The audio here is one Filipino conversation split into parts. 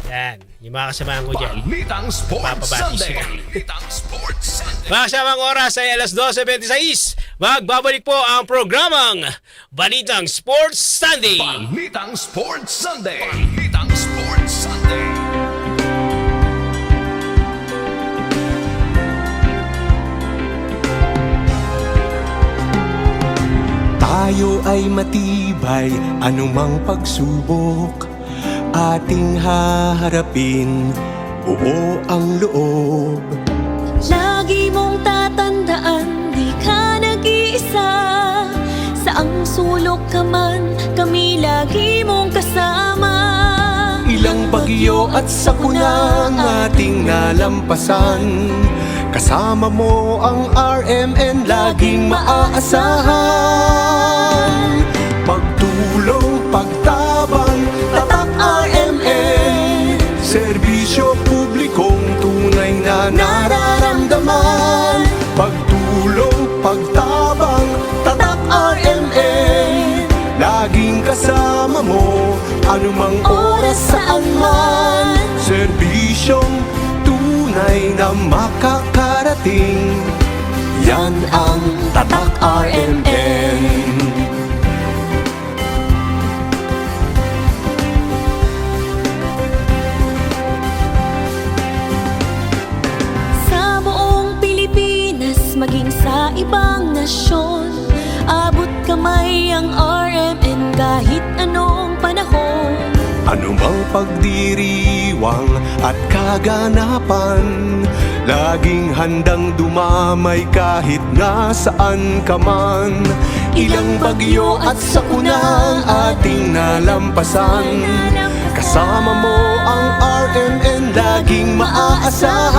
Yan, yung mga kasamahan ko dyan. Balitang Sports Papabatis Sunday. sila. Balitang Sports Sunday. Mga kasamang oras ay alas 12:26. Magbabalik po ang programang Balitang Sports Sunday. Balitang Sports Sunday. Balitang Sports Sunday. Tayo ay matibay, anumang pagsubok ating haharapin, buo ang loob. Lagi mong tatandaan, di ka nag-iisa. Saang sulok ka man, kami lagi mong kasama. Ilang bagyo at sakuna ang ating nalampasan, kasama mo ang RMN laging maaasahan. Pagtulong, pagtabang, tatak RMN, serbisyo publikong tunay na nararamdaman. Pagtulong, pagtabang, tatak RMN, laging kasama mo, anumang oras saan man. Serbisyong tunay na makakarating, yan ang tatak RMN. Sa buong Pilipinas, maging sa ibang nasyon, abot kamay ang RMN kahit anong panahon. Anumang pagdiriwang at kaganapan, laging handang dumamay kahit nasaan ka man. Ilang bagyo at sakuna ang ating nalampasan, kasama mo ang RMN laging maaasahan.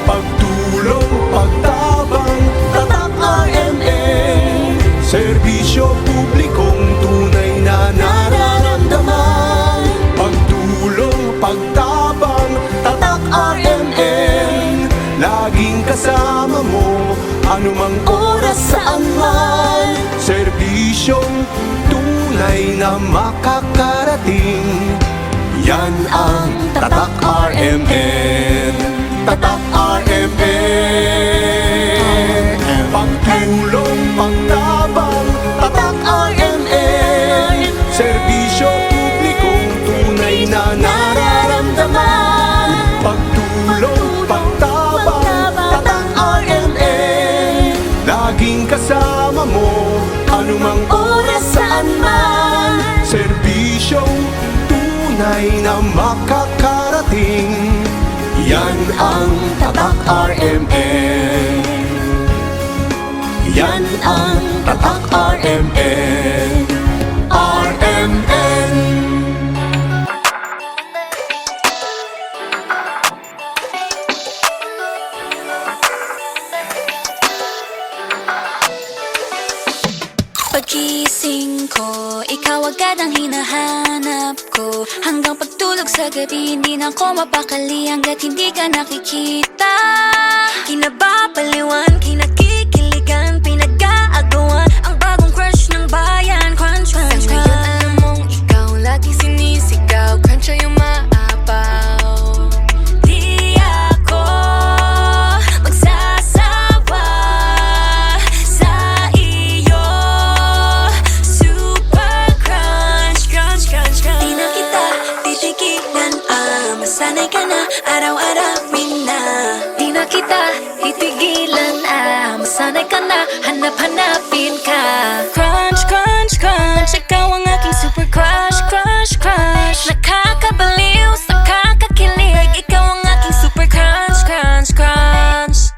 Pagtulong, pagtabang, tatak RMN, serbisyo publikong tunay na nararamdaman. Pagtulong, pagtabang, tatak RMN, laging kasama mo, anumang oras saan man. Serbisyong tunay na makakarating, yan ang tatak RMN. Tatak RMN. Pagtulong, pagtabang, tatak RMN, serbisyo publikong tunay na nararamdaman. Pagtulong, pagtabang, tatak RMN, laging kasama mo, anumang oras saan man. Serbisyong tunay na makakarating, yan ang tatak RMN. Yan ang tatak RMN. RMN. Pagkising ko, ikaw agad ang hinahanap ko. Hanggang pagtulog sa gabi, hindi na ako mapakali hanggat hindi ka nakikita. Kinababaliwan, kinakikiligan, pinag-aagawan ang bagong crush ng bayan. Crunch, crunch, crunch. Ngayon alam mong ikaw lagi sinisigaw. Crunch ay yung maapaw. Di ako magsasawa sa iyo. Super crunch, crunch, crunch, crunch. Di na kita titigilan, masanay ka na, araw-arawin na. Di na kita titigilan, masanay ka na, hanap-hanapin ka. Crunch, crunch, crunch, ikaw ang aking super crush, crush, crush. Nakakabaliw, nakakakilig, ikaw ang aking super crunch, crunch, crunch.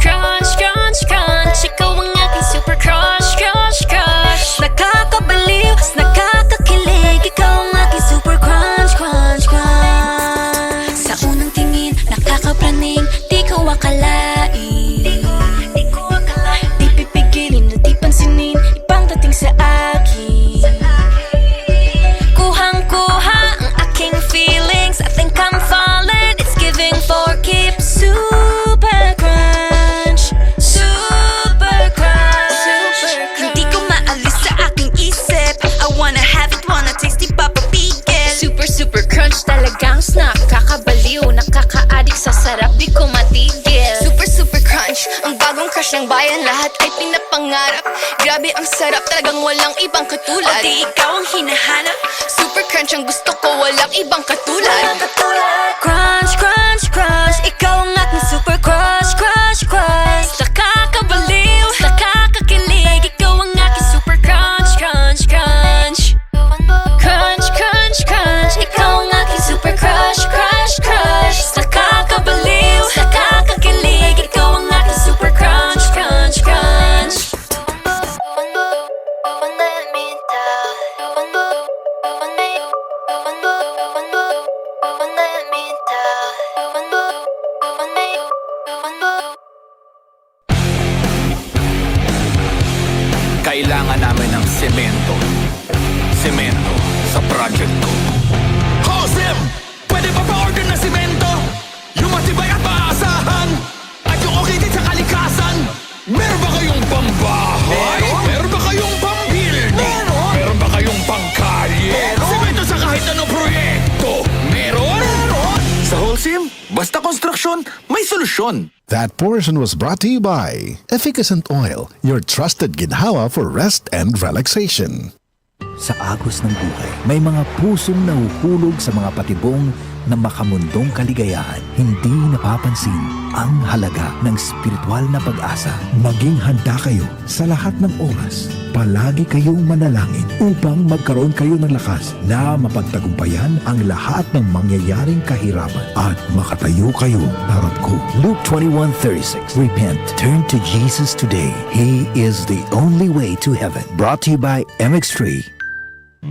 Crunch, crunch, crunch, ikaw ang aking super crush, crush, crush. Nakakabaliw, nakakakilig, ikaw ang aking super crunch, crunch, crunch. Sa unang tingin, nakakapraning, di ko akalain. Di pipigilin, di pansinin, ibang crunch, talagang snack. Kakabaliw, nakaka-addict sa sarap, di ko matigil. Super super crunch, ang bagong crush ng bayan. Lahat ay pinapangarap. Grabe ang sarap, talagang walang ibang katulad. O di ikaw ang hinahanap. Super crunch ang gusto ko, walang ibang katulad. Crunch, crunch, crunch, ikaw ang aking super crush, crush, crush. Nakakabaliw, nakakakilig, ikaw ang aking super crunch, crunch, crunch. Crunch, crunch, crunch, ikaw ang aking super crush, crush, crush. Nakakabaliw, nakakakilig, ikaw ang aking super crunch, crunch, crunch. Kailangan namin ng semento. Semento sa project ko. Josem! Pwede pa pa-order na simento? Yung matibay at maaasahan? At yung okay din sa kalikasan? Meron ba kayong pambahay? Meron ba kayong pambuilding? Meron ba kayong pangkalye? Simento sa kahit anong proyekto? Meron? Sa Holcim, basta konstruksyon, may solusyon. That portion was brought to you by Efficacent Oil, your trusted ginhawa for rest and relaxation. Sa agos ng buhay, may mga pusong nahuhulog sa mga patibong na makamundong kaligayahan. Hindi napapansin ang halaga ng spiritual na pag-asa. Maging handa kayo sa lahat ng oras. Palagi kayong manalangin upang magkaroon kayo ng lakas na mapagtagumpayan ang lahat ng mangyayaring kahirapan at makatayo kayo na harap ko. Luke 21:36. Repent. Turn to Jesus today. He is the only way to heaven. Brought to you by MX3.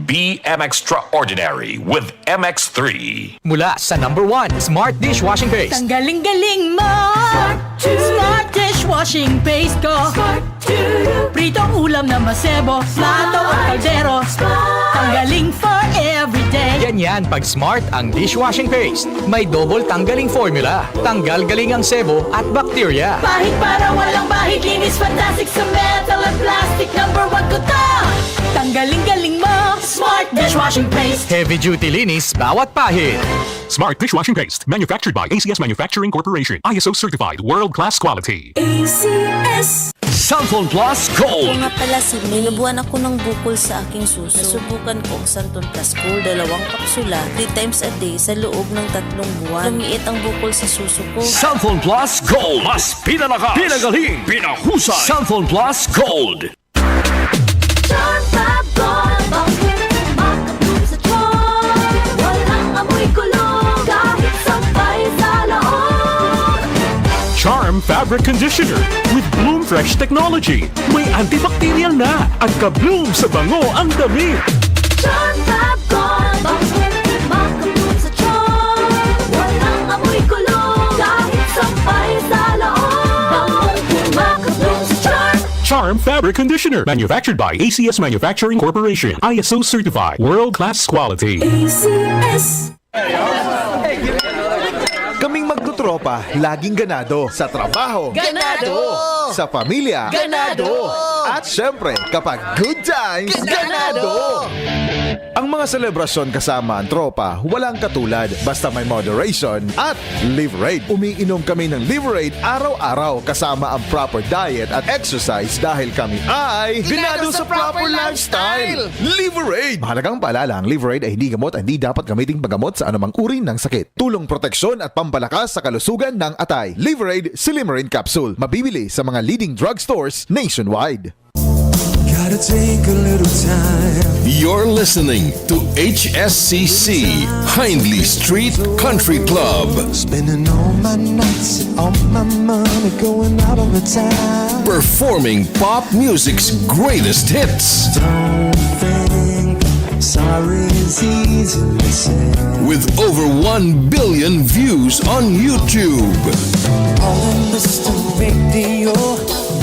Be extraordinary with MX3. Mula sa #1 Smart Dishwashing Paste. Ang galing-galing mo! Smart dishwashing paste ko. Pritong ulam na masebo, plato at kaldero. Tanggaling for everyday. Ganyan pag Smart ang dishwashing paste. May double tanggaling formula. Tanggal galing ang sebo at bakterya. Bahid para walang bahid, linis fantastic sa metal at plastic. #1 ko to! Tanggaling-galing mo! Smart dishwashing paste. Heavy duty linis bawat pahid. Smart Dishwashing Paste, manufactured by ACS Manufacturing Corporation. ISO certified, world-class quality. ACS. Santon Plus Gold! Nga pala si May, nabuhan ako ng bukol sa aking suso. Nasubukan ko ang Santon Plus Gold, 2 kapsula, 3 times a day sa loob ng 3 buwan. Lumiit ang bukol sa suso ko. Santon Plus Gold! Mas pinalakas, pinagaling, pinahusay! Santon Plus Gold! John Bob Gold, bakit makatulog sa tiyan? Walang amoy kulong, kahit sampay sa loob. Charm Fabric Conditioner with Bloom Fresh Technology. May antibacterial na at ka-bloom sa bango ang damit. John Bob Gold, bakit makatulog sa tiyan? Walang amoy kulong, kahit sampay sa loob. Makatulog sa tiyan. Charm Fabric Conditioner, manufactured by ACS Manufacturing Corporation. ISO certified, world-class quality. ACS. Kaming magtutropa, laging ganado. Sa trabaho, Ganado! sa pamilya, Ganado! at syempre, kapag good times, ganado! Ang mga selebrasyon kasama ang tropa, walang katulad. Basta may moderation at Liverade. Umiinom kami ng Liverade araw-araw kasama ang proper diet at exercise dahil kami ay ganado sa proper lifestyle. Liverade! Mahalagang paalala, ang Liverade ay hindi gamot at hindi dapat gamiting paggamot sa anumang uri ng sakit. Tulong proteksyon at pampalakas sa kalusugan ng atay. Liverade Silimarin Capsule. Mabibili sa mga leading drugstores nationwide. Gotta take a little time. You're listening to HSCC, Hindley Street Country Club. Spending all my nights and all my money going out on the town. Performing pop music's greatest hits. Don't think sorry is easy to say. With over 1 billion views on YouTube. All in Mr. Radio,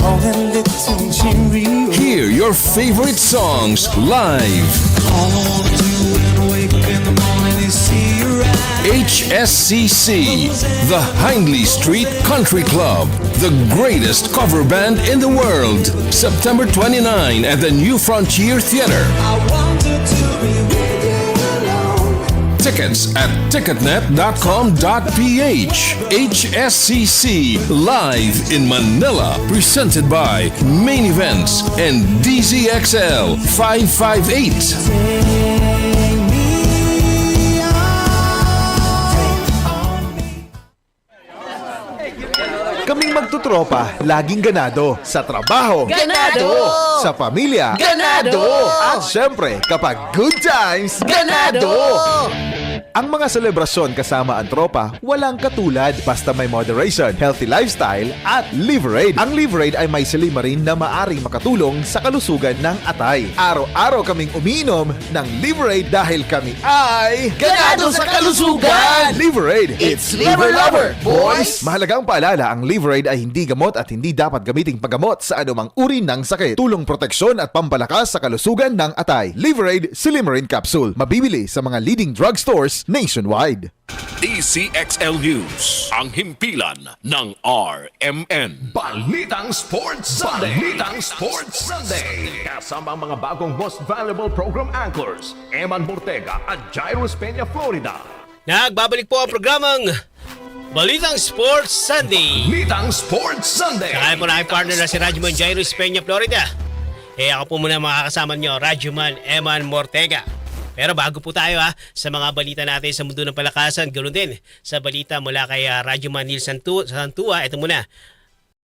all in little Cheerio. Hear your favorite songs live. All I wanna do when I wake up in the morning is see you right. HSCC, the Hindley Street Country Club, the greatest cover band in the world. September 29 at the New Frontier Theater. I wanted to be with you alone. tickets at ticketnet.com.ph. HSCC live in Manila, presented by Main Events and DZXL 558. Kaming magtutropa, laging ganado. Sa trabaho, Ganado! Sa pamilya, Ganado! At syempre, kapag good times, Ganado! Ang mga selebrasyon kasama ang tropa, walang katulad basta may moderation, healthy lifestyle at Liverade. Ang Liverade ay may silimarin na maaring makatulong sa kalusugan ng atay. Araw-araw kaming umiinom ng Liverade dahil kami ay Ganado sa kalusugan! Liverade, It's Liver Lover, boys! Mahalagang paalala, ang Liverade ay hindi gamot at hindi dapat gamiting paggamot sa anumang uri ng sakit. Tulong proteksyon at pampalakas sa kalusugan ng atay. Liverade Silimarin Capsule. Mabibili sa mga leading drugstores nationwide. DCXL News, ang himpilan ng RMN. Balitang Sports Sunday! Balitang Sports Sunday! Kasama ang mga bagong most valuable program anchors, Eman Bortega at Jairus Peña, Florida. Nagbabalik po ang programang Balitang Sports Sunday. Balitang Sports Sunday! Kaya po na aking partner na si Radyoman Jairus Peña, Florida. Ako po muna makakasama nyo, Radyoman Eman Mortega. Pero bago po tayo sa mga balita natin sa mundo ng palakasan, ganoon din sa balita mula kay Radyoman Neil Santua, ito muna